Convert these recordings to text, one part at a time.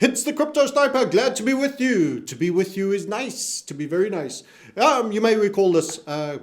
It's the Crypto Sniper. Glad to be with you. To be with you is nice. To be very nice. You may recall this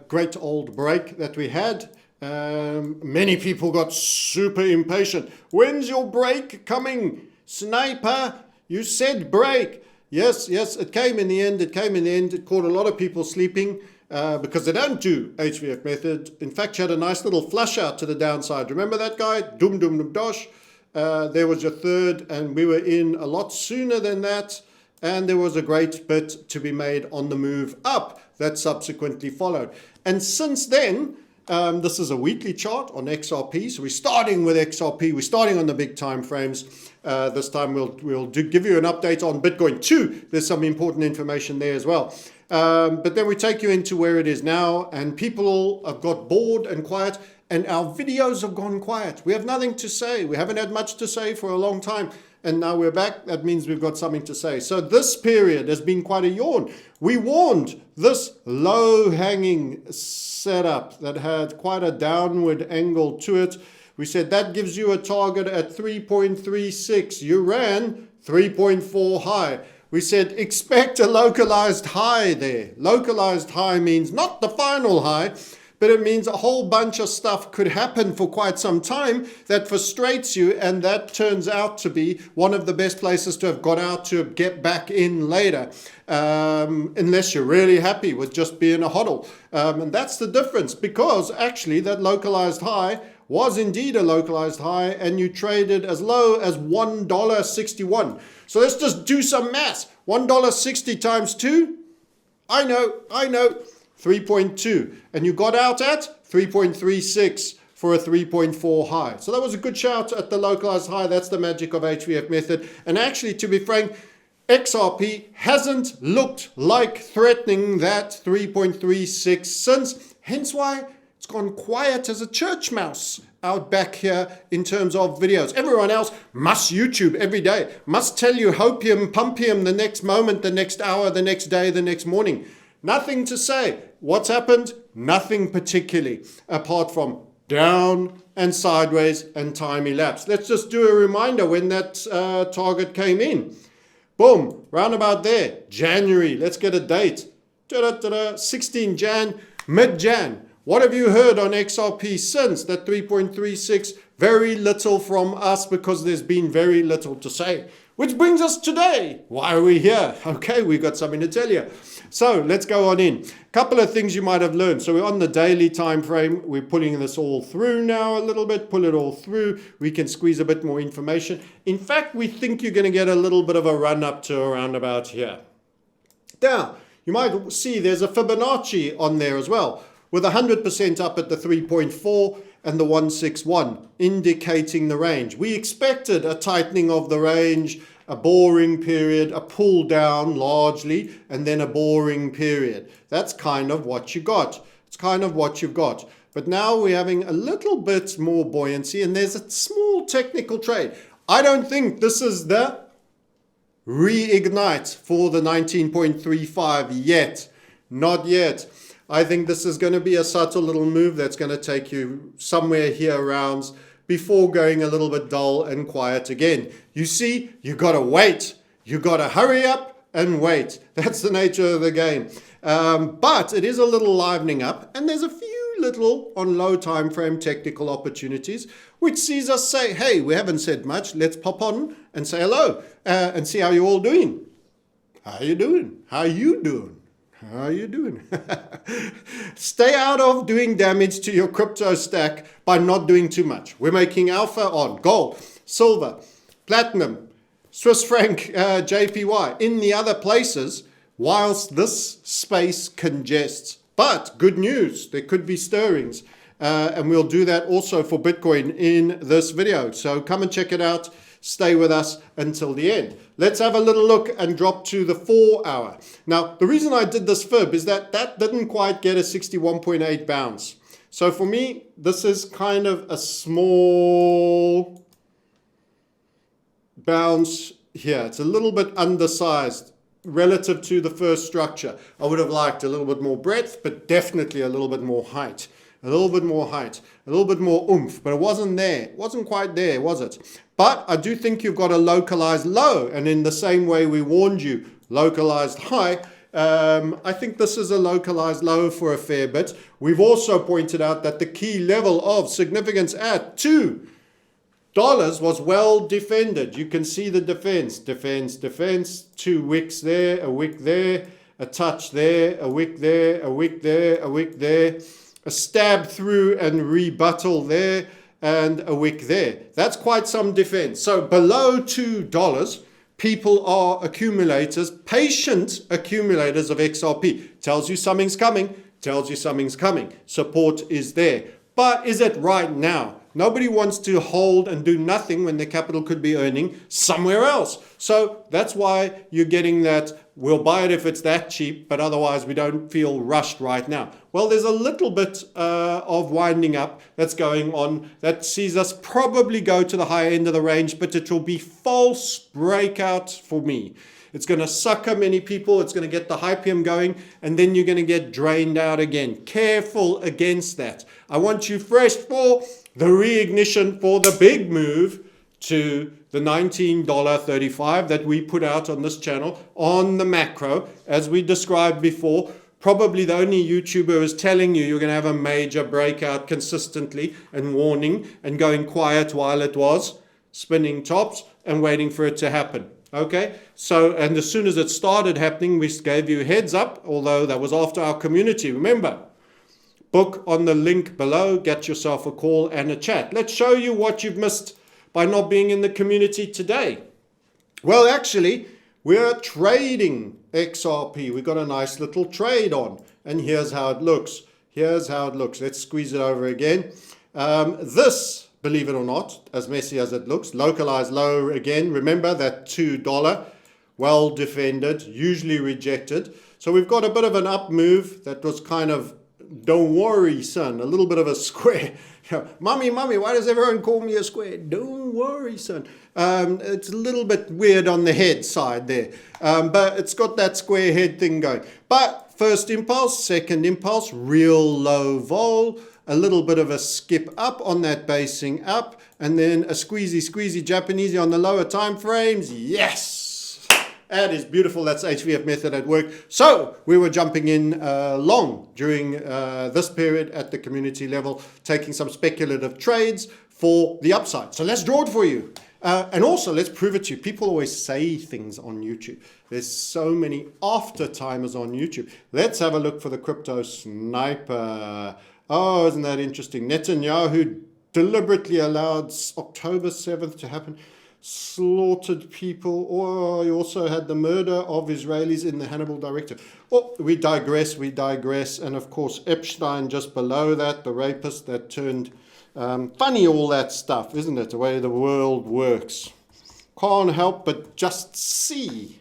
great old break that we had. Many people got super impatient. When's your break coming? Sniper, you said break. Yes, it came in the end. It caught a lot of people sleeping because they don't do HVF method. In fact, you had a nice little flush out to the downside. Remember that guy? Doom, doom, doom, dosh. There was your third, and we were in a lot sooner than that. And there was a great bit to be made on the move up that subsequently followed. And since then, this is a weekly chart on XRP. So we're starting with XRP. We're starting on the big time frames. This time we'll give you an update on Bitcoin too. There's some important information there as well. But then we take you into where it is now, and people all have got bored and quiet, and our videos have gone quiet. We have nothing to say. We haven't had much to say for a long time, and now we're back. That means we've got something to say. So this period has been quite a yawn. We warned this low-hanging setup that had quite a downward angle to it. We said that gives you a target at 3.36. You ran 3.4 high. We said expect a localized high there. Localized high means not the final high, but it means a whole bunch of stuff could happen for quite some time that frustrates you, and that turns out to be one of the best places to have got out to get back in later, unless you're really happy with just being a hodl. And that's the difference, because actually that localized high was indeed a localized high, and you traded as low as $1.61. So let's just do some maths. $1.60 times 2? I know. 3.2, and you got out at 3.36 for a 3.4 high. So that was a good shout at the localized high. That's the magic of HVF method. And actually, to be frank, XRP hasn't looked like threatening that 3.36 since, hence why it's gone quiet as a church mouse out back here in terms of videos. Everyone else must YouTube every day, must tell you hopium, pumpium the next moment, the next hour, the next day, the next morning. Nothing to say. What's happened? Nothing particularly, apart from down and sideways and time elapsed. Let's just do a reminder when that target came in. Boom, round about there, January. Let's get a date. 16 Jan, mid-Jan. What have you heard on XRP since that 3.36? Very little from us, because there's been very little to say. Which brings us today. Why are we here? Okay, we've got something to tell you. So let's go on in. A couple of things you might have learned. So we're on the daily time frame. We're pulling this all through now a little bit. Pull it all through. We can squeeze a bit more information. In fact, we think you're going to get a little bit of a run up to around about here. Now, you might see there's a Fibonacci on there as well, with 100% up at the 3.4 and the 161, indicating the range. We expected a tightening of the range, a boring period, a pull down largely, and then a boring period. That's kind of what you got. It's kind of what you've got. But now we're having a little bit more buoyancy, and there's a small technical trade. I don't think this is the reignite for the 19.35 yet. Not yet. I think this is going to be a subtle little move that's going to take you somewhere here around before going a little bit dull and quiet again. You see, you got to wait. You got to hurry up and wait. That's the nature of the game. But it is a little livening up, and there's a few little on low time frame technical opportunities, which sees us say, hey, we haven't said much. Let's pop on and say hello and see how you're all doing. How you doing? How you doing? How are you doing? Stay out of doing damage to your crypto stack by not doing too much. We're making alpha on gold, silver, platinum, Swiss franc, JPY, in the other places, whilst this space congests. But good news, there could be stirrings. And we'll do that also for Bitcoin in this video. So come and check it out. Stay with us until the end. Let's have a little look and drop to the 4 hour. Now, the reason I did this fib is that didn't quite get a 61.8 bounce. So for me, this is kind of a small bounce here. It's a little bit undersized relative to the first structure. I would have liked a little bit more breadth, but definitely a little bit more height. a little bit more height, a little bit more oomph, but it wasn't there. It wasn't quite there, was it? But I do think you've got a localized low, and in the same way we warned you, localized high, I think this is a localized low for a fair bit. We've also pointed out that the key level of significance at $2 was well defended. You can see the defense, 2 wicks there, a wick there, a touch there, a wick there, a wick there, a wick there, a stab through and rebuttal there, and a wick there. That's quite some defense. So below $2, people are accumulators, patient accumulators of XRP. Tells you something's coming, tells you something's coming. Support is there. But is it right now? Nobody wants to hold and do nothing when their capital could be earning somewhere else. So that's why you're getting that, we'll buy it if it's that cheap, but otherwise we don't feel rushed right now. Well, there's a little bit of winding up that's going on that sees us probably go to the higher end of the range, but it will be false breakout for me. It's going to sucker many people. It's going to get the hypium going, and then you're going to get drained out again. Careful against that. I want you fresh for the reignition for the big move to the $19.35 that we put out on this channel on the macro, as we described before. Probably the only YouTuber who is telling you you're going to have a major breakout consistently and warning and going quiet while it was spinning tops and waiting for it to happen. Okay, so, and as soon as it started happening, we gave you heads up, although that was after our community. Remember, book on the link below, get yourself a call and a chat. Let's show you what you've missed by not being in the community today. Well, actually, we're trading XRP. We got a nice little trade on, and here's how it looks. Here's how it looks. Let's squeeze it over again. This, believe it or not, as messy as it looks, localized low again. Remember that $2, well defended, usually rejected. So we've got a bit of an up move that was kind of, don't worry, son, a little bit of a square. Mommy, why does everyone call me a square? Don't worry, son. It's a little bit weird on the head side there, but it's got that square head thing going. But first impulse, second impulse, real low vol, a little bit of a skip up on that basing up, and then a squeezy Japanese on the lower time frames. Yes! That is beautiful. That's HVF method at work. So we were jumping in long during this period at the community level, taking some speculative trades for the upside. So let's draw it for you. And also, let's prove it to you. People always say things on YouTube. There's so many after-timers on YouTube. Let's have a look for the crypto sniper. Oh, isn't that interesting? Netanyahu deliberately allowed October 7th to happen. Slaughtered people. Oh, he also had the murder of Israelis in the Hannibal Directive. Oh, we digress. And of course, Epstein just below that, the rapist that turned funny, all that stuff, isn't it? The way the world works. Can't help but just see.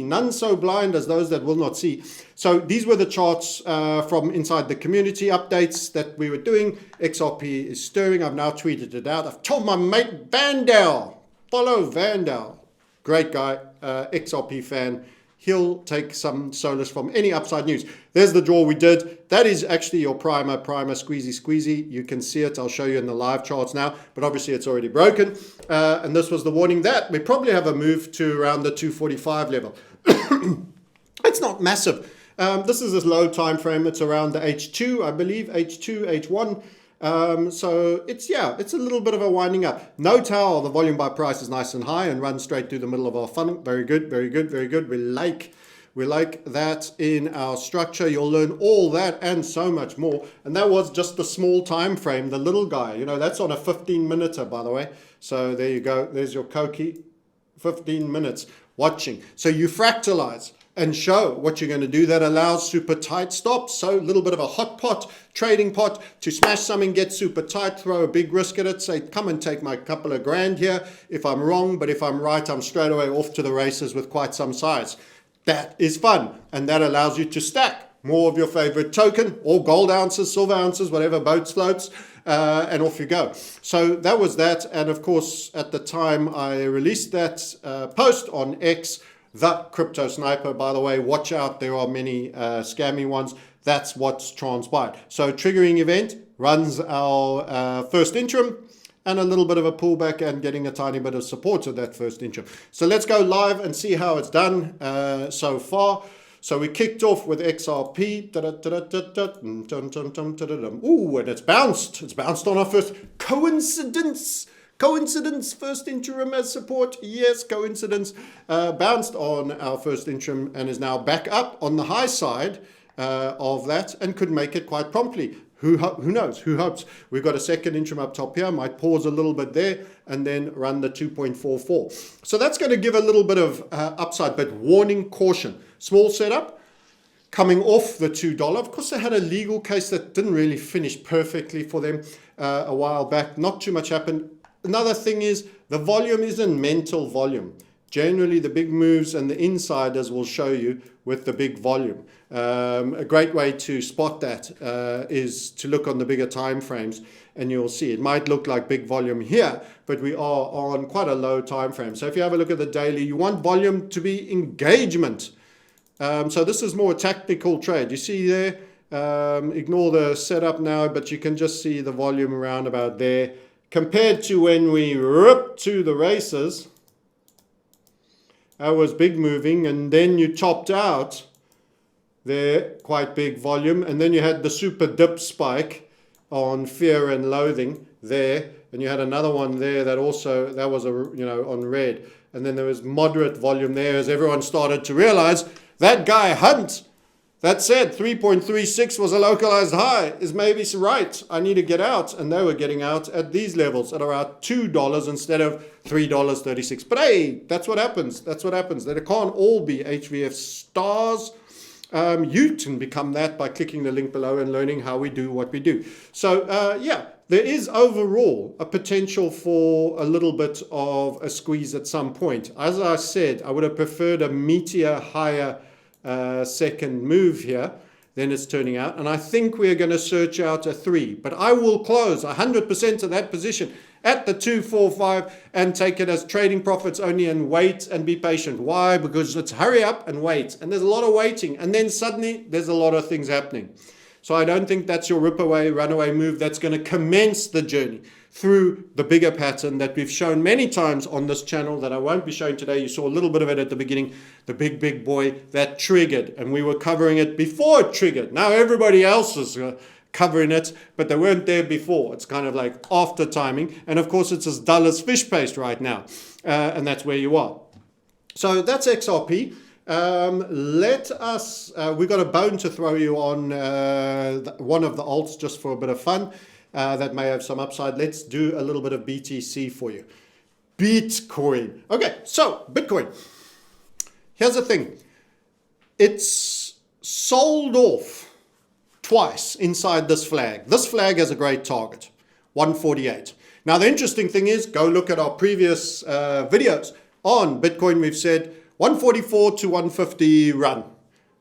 None so blind as those that will not see. So these were the charts from inside the community updates that we were doing. XRP is stirring. I've now tweeted it out. I've told my mate Vandal, follow Vandal. Great guy, XRP fan. He'll take some solace from any upside news. There's the draw we did. That is actually your primer, squeezy. You can see it. I'll show you in the live charts now, but obviously it's already broken. And this was the warning that we probably have a move to around the 245 level. It's not massive. This is a low time frame. It's around the H2, I believe, H2, H1. So it's a little bit of a winding up. No towel, the volume by price is nice and high and runs straight through the middle of our funnel. Very good. We like that in our structure. You'll learn all that and so much more. And that was just the small time frame, the little guy. You know, that's on a 15-minuter, by the way. So there you go. There's your Koki, 15 minutes watching. So you fractalize and show what you're going to do. That allows super tight stops. So a little bit of a hot pot, trading pot to smash something, get super tight, throw a big risk at it, say, come and take my couple of grand here if I'm wrong, but if I'm right, I'm straight away off to the races with quite some size. That is fun, and that allows you to stack more of your favorite token, or gold ounces, silver ounces, whatever boats floats, and off you go. So that was that, and of course, at the time I released that post on X, the Crypto Sniper, by the way, watch out, there are many scammy ones. That's what's transpired. So triggering event runs our first interim, and a little bit of a pullback and getting a tiny bit of support of that first interim. So let's go live and see how it's done so far. So we kicked off with XRP. Ooh, and it's bounced. It's bounced on our first coincidence. Coincidence, first interim as support. Yes, coincidence. Bounced on our first interim and is now back up on the high side of that and could make it quite promptly. Who knows? Who hopes? We've got a second interim up top here. Might pause a little bit there and then run the 2.44. So that's going to give a little bit of upside, but warning, caution. Small setup coming off the $2. Of course, they had a legal case that didn't really finish perfectly for them a while back. Not too much happened. Another thing is the volume isn't mental volume. Generally, the big moves and the insiders will show you with the big volume. A great way to spot that is to look on the bigger time frames, and you'll see it might look like big volume here, but we are on quite a low time frame. So if you have a look at the daily, you want volume to be engagement. So this is more a tactical trade. You see there, ignore the setup now, but you can just see the volume around about there. Compared to when we ripped to the races, that was big moving, and then you topped out there, quite big volume, and then you had the super dip spike on fear and loathing there, and you had another one there that also, that was on red, and then there was moderate volume there as everyone started to realize that guy Hunt that said 3.36 was a localized high is maybe right. I need to get out. And they were getting out at these levels at around $2 instead of $3.36. But hey, that's what happens. That's what happens. That it can't all be HVF stars. You can become that by clicking the link below and learning how we do what we do. So yeah, there is overall a potential for a little bit of a squeeze at some point. As I said, I would have preferred a meteor higher second move here than it's turning out, and I think we're going to search out a 3, but I will close 100% of that position at the 245 and take it as trading profits only and wait and be patient. Why? Because it's hurry up and wait, and there's a lot of waiting, and then suddenly there's a lot of things happening. So I don't think that's your rip away, runaway move that's going to commence the journey through the bigger pattern that we've shown many times on this channel that I won't be showing today. You saw a little bit of it at the beginning, the big boy that triggered, and we were covering it before it triggered. Now everybody else is covering it, but they weren't there before. It's kind of like after timing, and of course it's as dull as fish paste right now, and that's where you are. So that's XRP. Let us, we've got a bone to throw you on one of the alts just for a bit of fun. That may have some upside. Let's do a little bit of BTC for you. Bitcoin. Okay, so Bitcoin. Here's the thing. It's sold off twice inside this flag. This flag has a great target, 148. Now, the interesting thing is, go look at our previous videos on Bitcoin. We've said 144 to 150 run.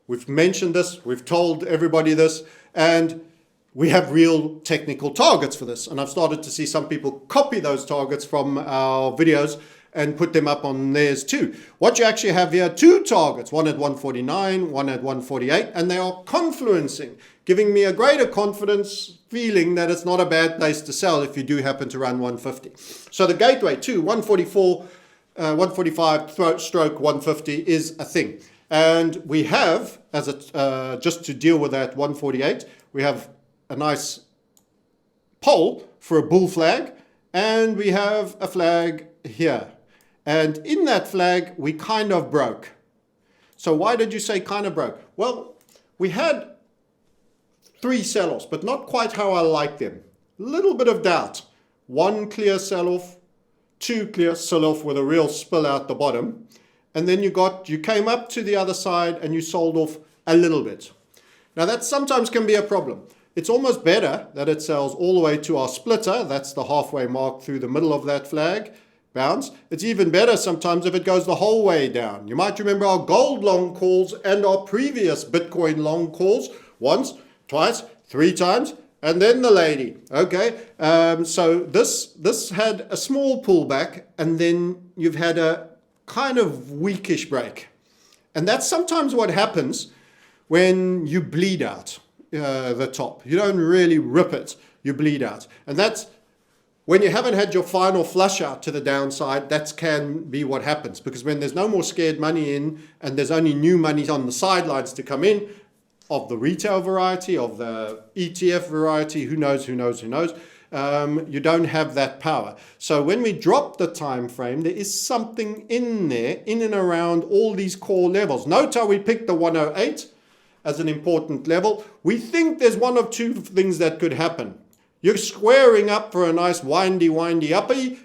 We've mentioned this. We've told everybody this. And we have real technical targets for this. And I've started to see some people copy those targets from our videos and put them up on theirs too. What you actually have here, 2 targets, one at 149, one at 148, and they are confluencing, giving me a greater confidence feeling that it's not a bad place to sell if you do happen to run 150. So the gateway to 144, 145 stroke 150 is a thing. And we have, as a, just to deal with that 148, we have a nice pole for a bull flag, and we have a flag here. And in that flag, we kind of broke. So why did you say kind of broke? Well, we had 3 sell-offs, but not quite how I like them. Little bit of doubt. 1 clear sell-off, 2 clear sell-off with a real spill out the bottom. And then you came up to the other side and you sold off a little bit. Now that sometimes can be a problem. It's almost better that it sells all the way to our splitter. That's the halfway mark through the middle of that flag bounce. It's even better sometimes if it goes the whole way down. You might remember our gold long calls and our previous Bitcoin long calls. Once, twice, 3 times, and then the lady. Okay, so this had a small pullback, and then you've had a kind of weakish break. And that's sometimes what happens when you bleed out. the top. You don't really rip it. You bleed out. And that's when you haven't had your final flush out to the downside. That can be what happens, because when there's no more scared money in and there's only new money on the sidelines to come in, of the retail variety, of the ETF variety, who knows, you don't have that power. So when we drop the time frame, there is something in there, in and around all these core levels. Note how we picked the 108 as an important level. We think there's one of two things that could happen. You're squaring up for a nice windy uppy,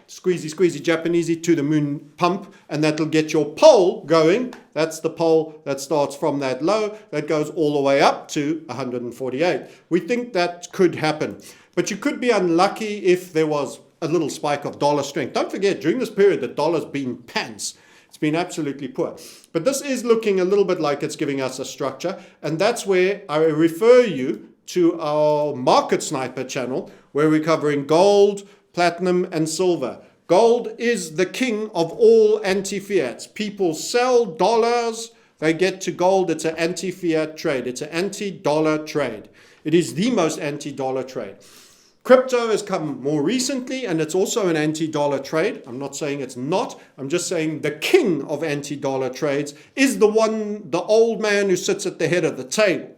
squeezy Japanesey to the moon pump, and that'll get your pole going. That's the pole that starts from that low, that goes all the way up to 148. We think that could happen. But you could be unlucky if there was a little spike of dollar strength. Don't forget, during this period, the dollar's been pants. It's been absolutely poor. But this is looking a little bit like it's giving us a structure, and that's where I refer you to our Market Sniper channel, where we're covering gold, platinum, and silver. Gold is the king of all anti-fiats. People sell dollars, they get to gold. It's an anti-fiat trade. It's an anti-dollar trade. It is the most anti-dollar trade. Crypto has come more recently, and it's also an anti-dollar trade. I'm not saying it's not. I'm just saying the king of anti-dollar trades is the old man who sits at the head of the table.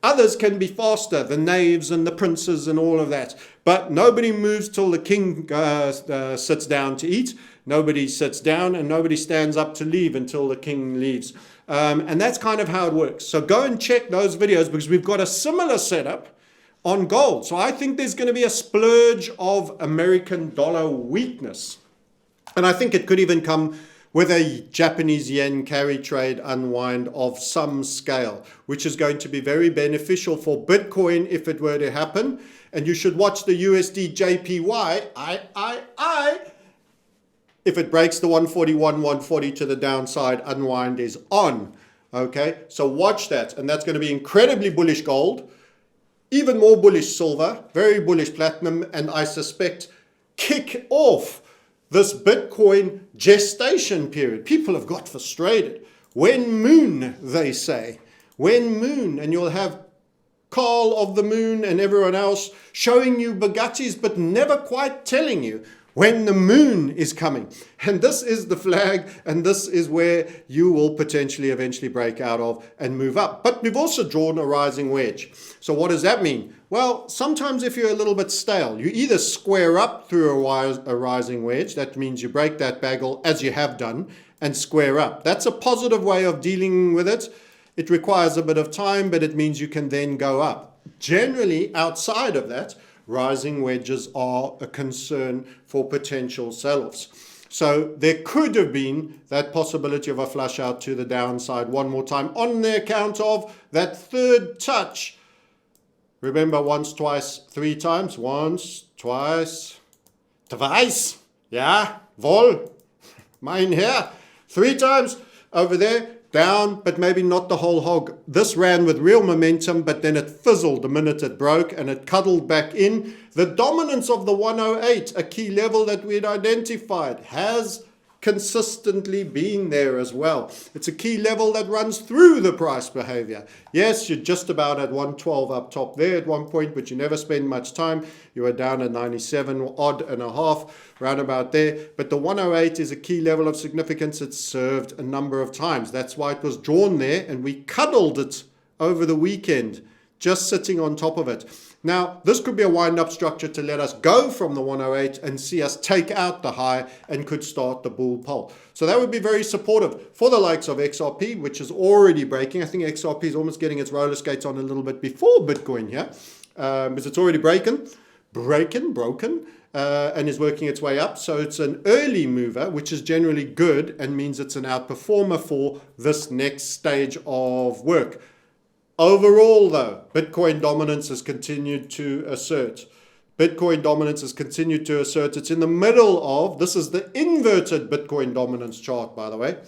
Others can be faster, the knaves and the princes and all of that. But nobody moves till the king sits down to eat. Nobody sits down, and nobody stands up to leave until the king leaves. And that's kind of how it works. So go and check those videos, because we've got a similar setup on gold. So I think there's going to be a splurge of American dollar weakness. And I think it could even come with a Japanese yen carry trade unwind of some scale, which is going to be very beneficial for Bitcoin if it were to happen. And you should watch the USD JPY, if it breaks the 141, 140 to the downside, unwind is on. Okay, so watch that. And that's going to be incredibly bullish gold, even more bullish silver, very bullish platinum, and I suspect kick off this Bitcoin gestation period. People have got frustrated. When moon, they say. When moon, and you'll have Carl of the Moon and everyone else showing you Bugattis, but never quite telling you when the moon is coming. And this is the flag, and this is where you will potentially eventually break out of and move up. But we've also drawn a rising wedge. So what does that mean? Well, sometimes if you're a little bit stale, you either square up through a rising wedge. That means you break that bagel, as you have done, and square up. That's a positive way of dealing with it. It requires a bit of time, but it means you can then go up. Generally, outside of that, rising wedges are a concern for potential sell-offs. So there could have been that possibility of a flush out to the downside one more time on the account of that third touch. Remember, once, twice, three times. Once, twice, twice. Yeah, wohl, mein Herr. Three times over there. Down, but maybe not the whole hog. This ran with real momentum, but then it fizzled the minute it broke, and it cuddled back in. The dominance of the 108, a key level that we had identified, has consistently been there as well. It's a key level that runs through the price behavior. Yes, you're just about at 112 up top there at one point, but you never spend much time. You are down at 97 odd and a half, round about there. But the 108 is a key level of significance. It's served a number of times. That's why it was drawn there, and we cuddled it over the weekend, just sitting on top of it. Now, this could be a wind-up structure to let us go from the 108 and see us take out the high and could start the bull pole. So that would be very supportive for the likes of XRP, which is already breaking. I think XRP is almost getting its roller skates on a little bit before Bitcoin here, because it's already broken, and is working its way up. So it's an early mover, which is generally good and means it's an outperformer for this next stage of work. Overall, though, Bitcoin dominance has continued to assert. It's in the middle of, this is the inverted Bitcoin dominance chart, by the way.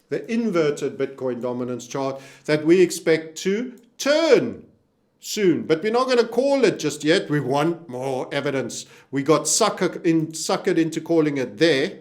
The inverted Bitcoin dominance chart that we expect to turn soon. But we're not going to call it just yet. We want more evidence. We got suckered into calling it there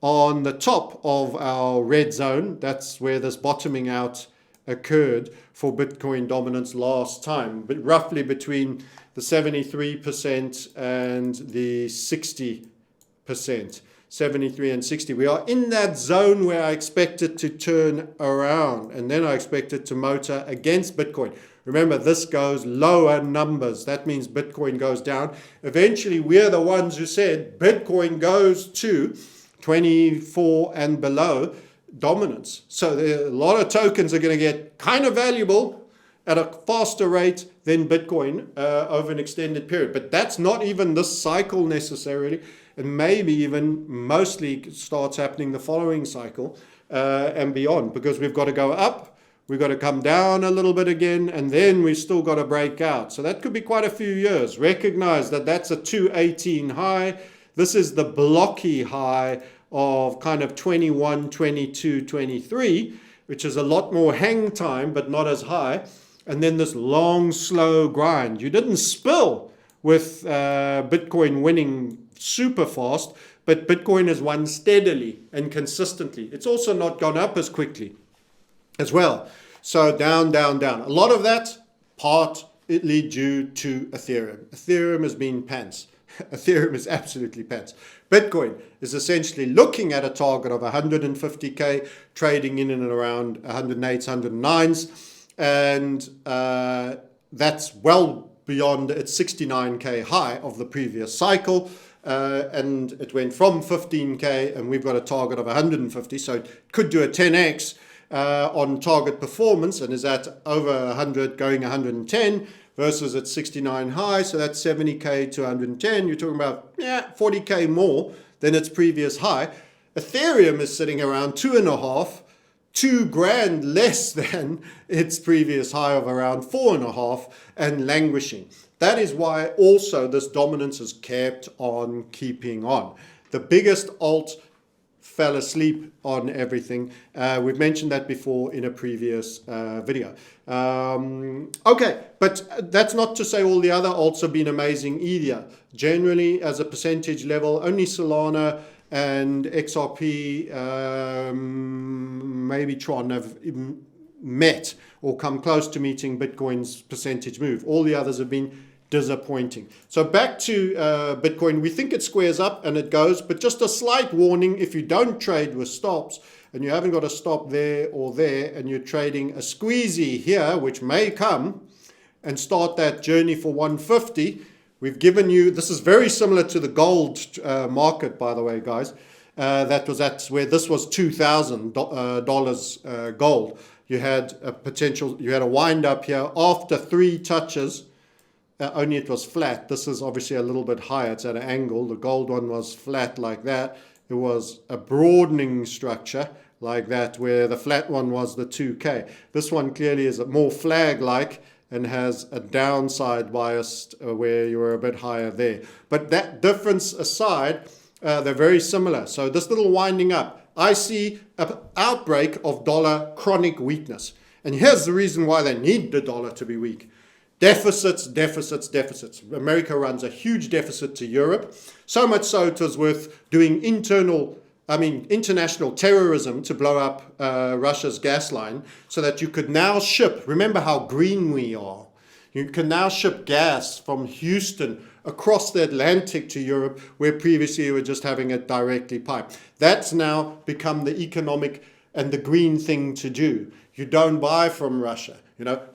on the top of our red zone. That's where this bottoming out occurred for Bitcoin dominance last time, but roughly between the 73% and the 60%. 73 and 60. We are in that zone where I expect it to turn around, and then I expect it to motor against Bitcoin. Remember, this goes lower numbers. That means Bitcoin goes down. Eventually, we're the ones who said Bitcoin goes to 24 and below dominance. So a lot of tokens are going to get kind of valuable at a faster rate than Bitcoin over an extended period. But that's not even this cycle necessarily. And maybe even mostly starts happening the following cycle and beyond, because we've got to go up, we've got to come down a little bit again, and then we've still got to break out. So that could be quite a few years. Recognize that that's a 218 high. This is the blocky high of kind of 21, 22, 23, which is a lot more hang time, but not as high. And then this long, slow grind. You didn't spill with Bitcoin winning super fast, but Bitcoin has won steadily and consistently. It's also not gone up as quickly as well. So down, down, down. A lot of that partly due to Ethereum. Ethereum has been pants. Ethereum is absolutely pants. Bitcoin is essentially looking at a target of 150k, trading in and around 108s, 109s, and that's well beyond its 69k high of the previous cycle. And it went from 15k, and we've got a target of 150, so it could do a 10x on target performance, and is at over 100 going 110 versus its 69 high, so that's 70k to 110. You're talking about 40k more than its previous high. Ethereum is sitting around 2.5 grand less than its previous high of around 4.5 and languishing. That is why also this dominance has kept on keeping on. The biggest alt fell asleep on everything. We've mentioned that before in a previous video. Okay, but that's not to say all the other alts have been amazing either. Generally, as a percentage level, only Solana and XRP, maybe Tron have met or come close to meeting Bitcoin's percentage move. All the others have been disappointing. So back to Bitcoin, we think it squares up and it goes, but just a slight warning: if you don't trade with stops and you haven't got a stop there or there, and you're trading a squeezy here, which may come and start that journey for 150, we've given you, this is very similar to the gold market, by the way, guys. That's where this was $2,000 gold. You had a potential, you had a wind up here after 3 touches. Only it was flat. This is obviously a little bit higher. It's at an angle. The gold one was flat like that. It was a broadening structure like that, where the flat one was the 2K. This one clearly is more flag-like and has a downside bias where you're a bit higher there. But that difference aside, they're very similar. So this little winding up, I see an outbreak of dollar chronic weakness. And here's the reason why they need the dollar to be weak. Deficits, deficits, deficits. America runs a huge deficit to Europe. So much so it was worth doing international terrorism to blow up Russia's gas line, so that you could now ship, remember how green we are, you can now ship gas from Houston across the Atlantic to Europe, where previously you were just having it directly piped. That's now become the economic and the green thing to do. You don't buy from Russia.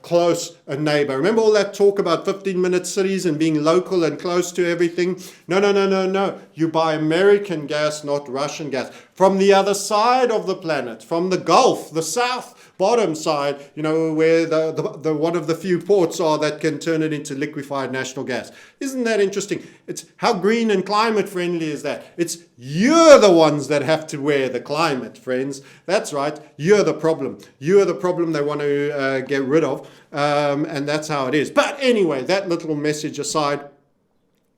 Close a neighbor. Remember all that talk about 15-minute cities and being local and close to everything? No. You buy American gas, not Russian gas. From the other side of the planet, from the Gulf, the south bottom side, where the one of the few ports are that can turn it into liquefied natural gas. Isn't that interesting? It's how green and climate friendly is that? It's you're the ones that have to wear the climate, friends. That's right. You're the problem. You're the problem they want to get rid of. And that's how it is. But anyway, that little message aside,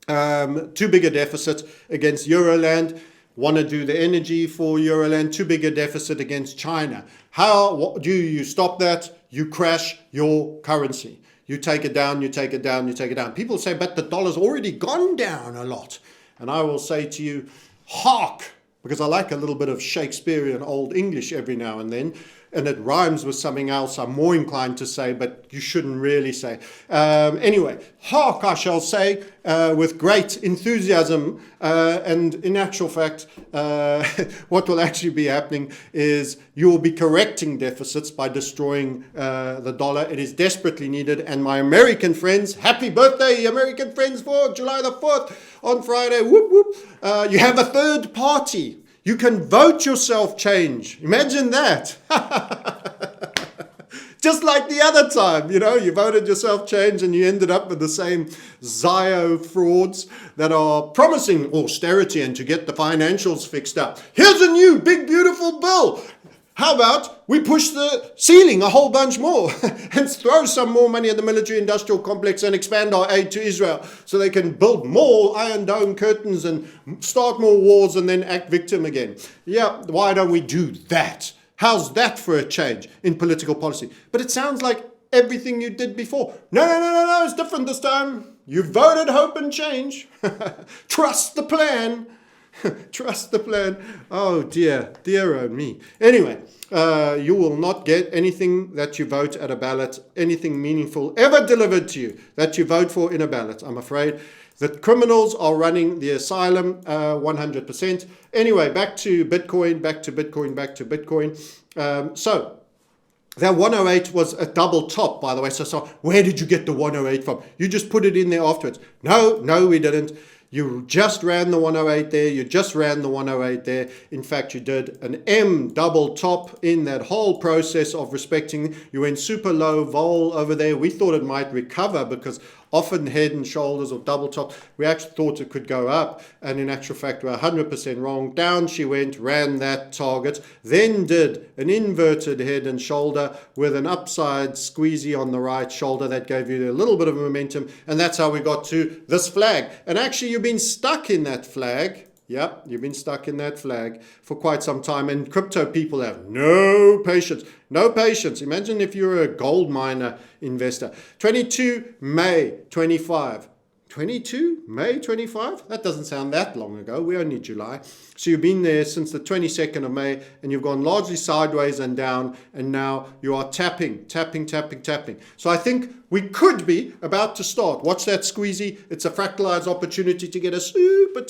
too big a deficit against Euroland. Want to do the energy for Euroland, too big a deficit against China. How do you stop that? You crash your currency. You take it down, you take it down, you take it down. People say, but the dollar's already gone down a lot. And I will say to you, hark, because I like a little bit of Shakespearean Old English every now and then. and it rhymes with something else, I'm more inclined to say, but you shouldn't really say. Anyway, hark, I shall say, with great enthusiasm, and in actual fact, what will actually be happening is you will be correcting deficits by destroying the dollar. It is desperately needed, and my American friends, happy birthday, American friends, for July the 4th on Friday, whoop whoop. You have a third party. You can vote yourself change. Imagine that. Just like the other time, you voted yourself change and you ended up with the same Zio frauds that are promising austerity and to get the financials fixed up. Here's a new big beautiful bill. How about we push the ceiling a whole bunch more and throw some more money at the military-industrial complex and expand our aid to Israel so they can build more Iron Dome curtains and start more wars and then act victim again. Yeah, why don't we do that? How's that for a change in political policy? But it sounds like everything you did before. No, it's different this time. You voted hope and change. Trust the plan. Trust the plan. Oh dear oh me. Anyway, you will not get anything that you vote at a ballot, anything meaningful ever delivered to you that you vote for in a ballot, I'm afraid. The criminals are running the asylum 100%. Anyway, back to Bitcoin. So that 108 was a double top, by the way. So where did you get the 108 from? You just put it in there afterwards. No, we didn't. You just ran the 108 there. You just ran the 108 there. In fact, you did an M double top in that whole process of respecting. You went super low vol over there. We thought it might recover because often head and shoulders or double top, we actually thought it could go up. And in actual fact, we're 100% wrong. Down she went, ran that target, then did an inverted head and shoulder with an upside squeezy on the right shoulder that gave you a little bit of momentum. And that's how we got to this flag. And actually, you've been stuck in that flag. Yep, you've been stuck in that flag for quite some time, and crypto people have no patience. No patience. Imagine if you're a gold miner investor. 22 May 25. 22 May 25? That doesn't sound that long ago. We're only July. So you've been there since the 22nd of May, and you've gone largely sideways and down, and now you are tapping. So I think we could be about to start. Watch that squeezy. It's a fractalized opportunity to get a super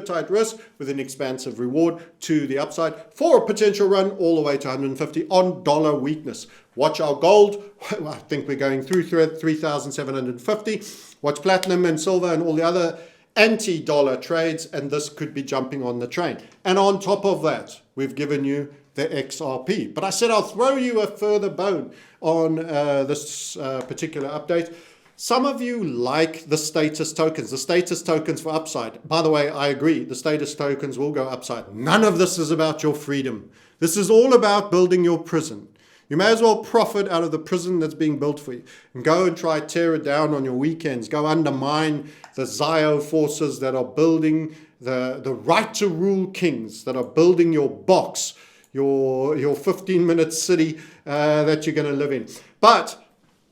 tight risk with an expansive reward to the upside for a potential run all the way to 150 on dollar weakness. Watch our gold. I think we're going through 3,750. Watch platinum and silver and all the other anti-dollar trades, and this could be jumping on the train. And on top of that, we've given you the XRP. But I said I'll throw you a further bone on this particular update. Some of you like the status tokens for upside. By the way, I agree, the status tokens will go upside. None of this is about your freedom. This is all about building your prison. You may as well profit out of the prison that's being built for you and go and try tear it down on your weekends. Go undermine the Zio forces that are building the right to rule kings, that are building your box, your 15-minute city that you're going to live in. But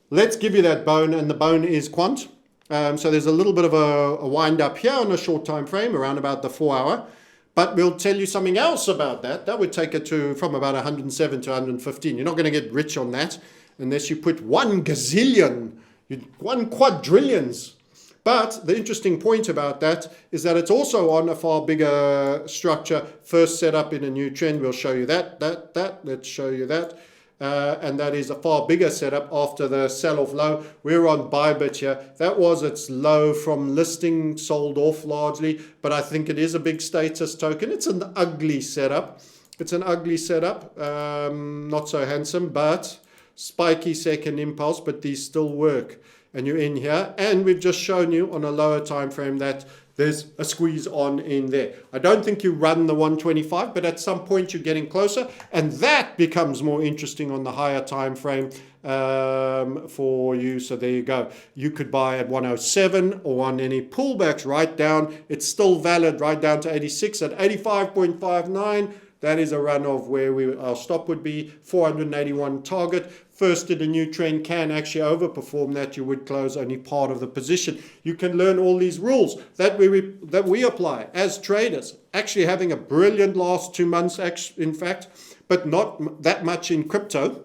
let's give you that bone, and the bone is quant. So there's a little bit of a wind up here on a short time frame, around about the 4 hour. But we'll tell you something else about that. That would take it from about 107 to 115. You're not going to get rich on that unless you put 1 gazillion, 1 quadrillions. But the interesting point about that is that it's also on a far bigger structure. First set up in a new trend. We'll show you that. Let's show you that. And that is a far bigger setup after the sell-off low. We're on Bybit here. That was its low from listing, sold off largely, but I think it is a big status token. It's an ugly setup. Not so handsome, but spiky second impulse, but these still work. And you're in here, and we've just shown you on a lower time frame that there's a squeeze on in there. I don't think you run the 125, but at some point you're getting closer, and that becomes more interesting on the higher time frame for you. So there you go. You could buy at 107 or on any pullbacks right down. It's still valid right down to 86 at 85.59. That is a run of where our stop would be. 481 target. First in a new trend can actually overperform that. You would close only part of the position. You can learn all these rules that we apply as traders, actually having a brilliant last 2 months, in fact, but not that much in crypto.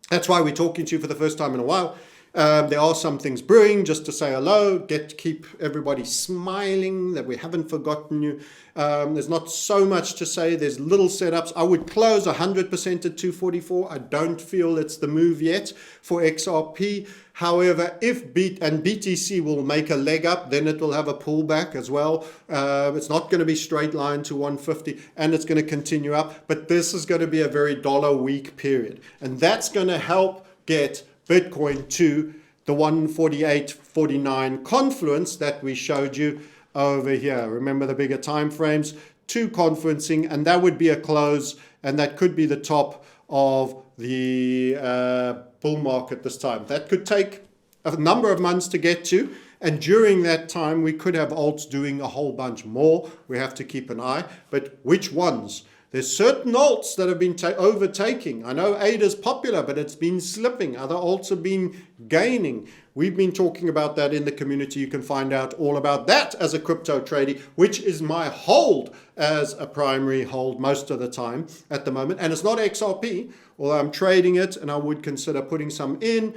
That's why we're talking to you for the first time in a while. There are some things brewing, just to say hello, keep everybody smiling that we haven't forgotten you. There's not so much to say. There's little setups. I would close 100% at 244. I don't feel it's the move yet for XRP. However, if BTC will make a leg up, then it will have a pullback as well. It's not going to be straight line to 150, and it's going to continue up. But this is going to be a very dollar weak period, and that's going to help get Bitcoin to the 148.49 confluence that we showed you over here. Remember the bigger time frames, to confluencing, and that would be a close, and that could be the top of the bull market this time. That could take a number of months to get to, and during that time we could have alts doing a whole bunch more. We have to keep an eye, but which ones? There's certain alts that have been overtaking. I know ADA's popular, but it's been slipping. Other alts have been gaining. We've been talking about that in the community. You can find out all about that as a crypto trader, which is my hold as a primary hold most of the time at the moment. And it's not XRP, although I'm trading it, and I would consider putting some in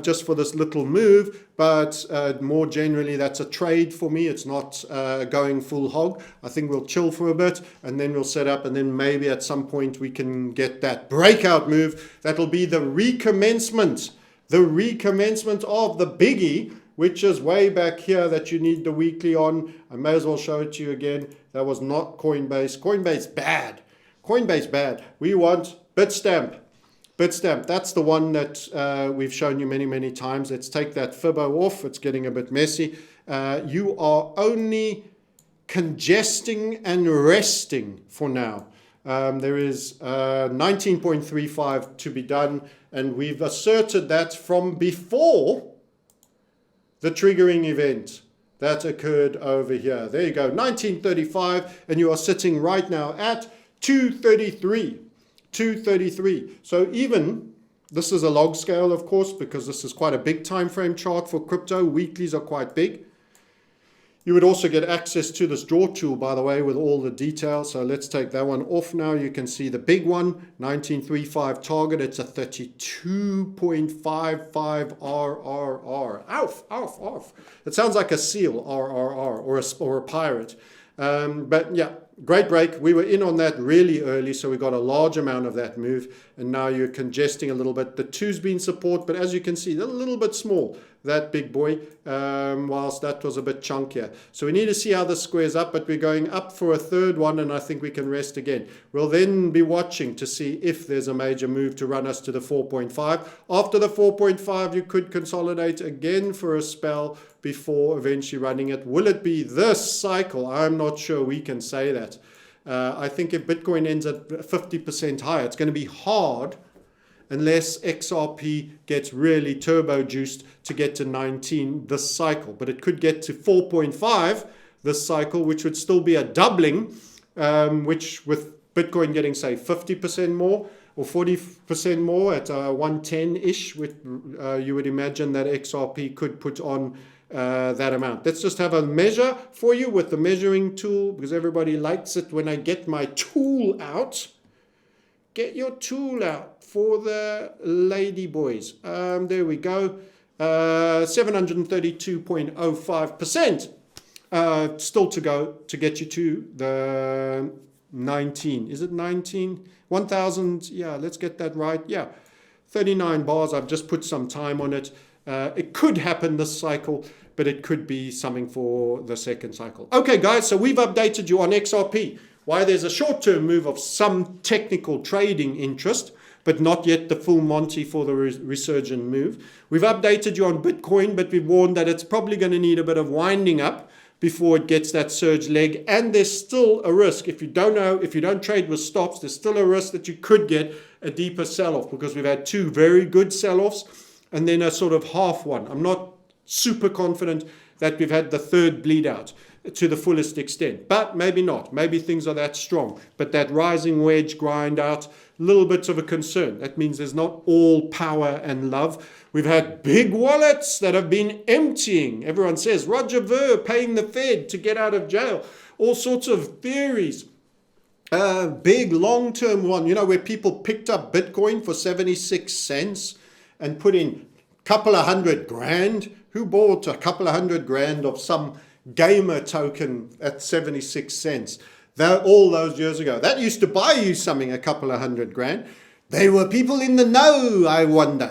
just for this little move. But more generally, that's a trade for me. It's not going full hog. I think we'll chill for a bit, and then we'll set up, and then maybe at some point we can get that breakout move. That'll be the recommencement of the biggie, which is way back here that you need the weekly on. I may as well show it to you again. That was not Coinbase. Coinbase bad. Coinbase bad. We want Bitstamp. Bitstamp, that's the one that we've shown you many, many times. Let's take that Fibbo off. It's getting a bit messy. You are only congesting and resting for now. There is 19.35 to be done, and we've asserted that from before the triggering event that occurred over here. There you go, 1935, and you are sitting right now at 233. 233. So even, this is a log scale, of course, because this is quite a big time frame chart for crypto. Weeklies are quite big. You would also get access to this draw tool, by the way, with all the details. So let's take that one off now. You can see the big one, 1935 target. It's a 32.55 RRR. Off. It sounds like a seal, RRR, or a pirate. But yeah, great break. We were in on that really early, so we got a large amount of that move, and now you're congesting a little bit. The two's been support, but as you can see, they're a little bit small, that big boy, whilst that was a bit chunkier. So we need to see how this squares up, but we're going up for a third one, and I think we can rest again. We'll then be watching to see if there's a major move to run us to the 4.5. After the 4.5, you could consolidate again for a spell before eventually running it. Will it be this cycle? I'm not sure we can say that. I think if Bitcoin ends at 50% higher, it's going to be hard unless XRP gets really turbo juiced to get to 19 this cycle. But it could get to 4.5 this cycle, which would still be a doubling, which with Bitcoin getting, say, 50% more or 40% more at 110-ish, you would imagine that XRP could put on that amount. Let's just have a measure for you with the measuring tool, because everybody likes it when I get my tool out. Get your tool out for the lady boys. There we go. 732.05%. Still to go to get you to the 19. Is it 19? 1,000. Yeah, let's get that right. Yeah, 39 bars. I've just put some time on it. It could happen this cycle, but it could be something for the second cycle. Okay, guys, so we've updated you on XRP. Why there's a short-term move of some technical trading interest, but not yet the full Monty for the resurgent move. We've updated you on Bitcoin, but we've warned that it's probably going to need a bit of winding up before it gets that surge leg. And there's still a risk. If you don't trade with stops, there's still a risk that you could get a deeper sell-off, because we've had two very good sell-offs and then a sort of half one. I'm not super confident that we've had the third bleed out. to the fullest extent. But maybe not. Maybe things are that strong. But that rising wedge grind out, a little bit of a concern. That means there's not all power and love. We've had big wallets that have been emptying. Everyone says Roger Ver paying the Fed to get out of jail. All sorts of theories. Big long-term one, where people picked up Bitcoin for 76 cents and put in a couple of $100,000. Who bought a couple of $100,000 of some gamer token at 76 cents? All those years ago. That used to buy you something, a couple of $100,000. They were people in the know, I wonder.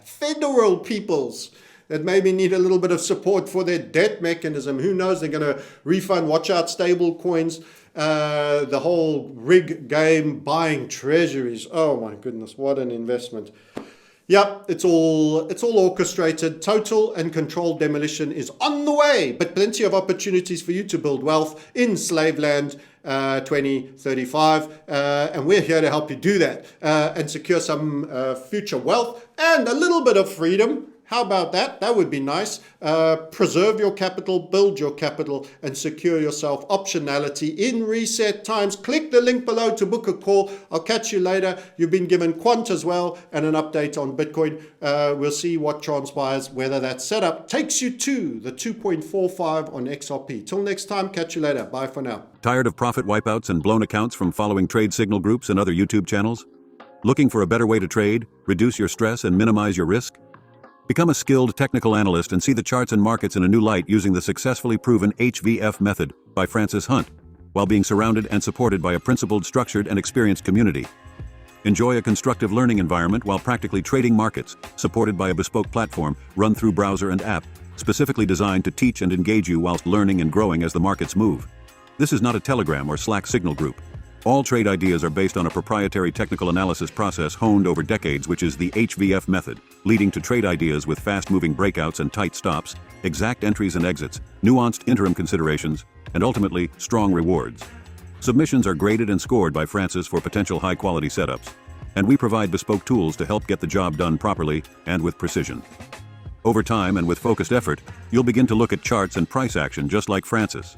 Federal peoples that maybe need a little bit of support for their debt mechanism. Who knows? They're going to refund, watch out, stable coins, the whole rig game, buying treasuries. Oh my goodness, what an investment. Yep, it's all orchestrated. Total and controlled demolition is on the way, but plenty of opportunities for you to build wealth in slave land 2035. And we're here to help you do that and secure some future wealth and a little bit of freedom. How about that? That would be nice. Preserve your capital, build your capital, and secure yourself optionality in reset times. Click the link below to book a call. I'll catch you later. You've been given quant as well and an update on Bitcoin. We'll see what transpires, whether that setup takes you to the 2.45 on XRP. Till next time, catch you later. Bye for now. Tired of profit wipeouts and blown accounts from following trade signal groups and other YouTube channels? Looking for a better way to trade, reduce your stress, and minimize your risk? Become a skilled technical analyst and see the charts and markets in a new light using the successfully proven HVF method by Francis Hunt, while being surrounded and supported by a principled, structured, and experienced community. Enjoy a constructive learning environment while practically trading markets, supported by a bespoke platform run through browser and app, specifically designed to teach and engage you whilst learning and growing as the markets move. This is not a Telegram or Slack signal group. All trade ideas are based on a proprietary technical analysis process honed over decades, which is the HVF method, leading to trade ideas with fast-moving breakouts and tight stops, exact entries and exits, nuanced interim considerations, and ultimately, strong rewards. Submissions are graded and scored by Francis for potential high-quality setups, and we provide bespoke tools to help get the job done properly and with precision. Over time and with focused effort, you'll begin to look at charts and price action just like Francis.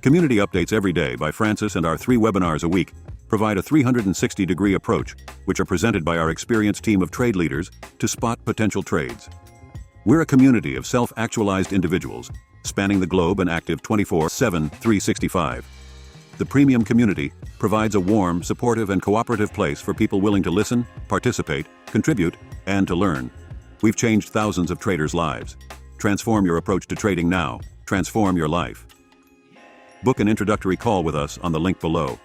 Community updates every day by Francis and our 3 webinars a week provide a 360-degree approach, which are presented by our experienced team of trade leaders to spot potential trades. We're a community of self-actualized individuals, spanning the globe and active 24/7, 365. The premium community provides a warm, supportive, and cooperative place for people willing to listen, participate, contribute, and to learn. We've changed thousands of traders' lives. Transform your approach to trading now. Transform your life. Book an introductory call with us on the link below.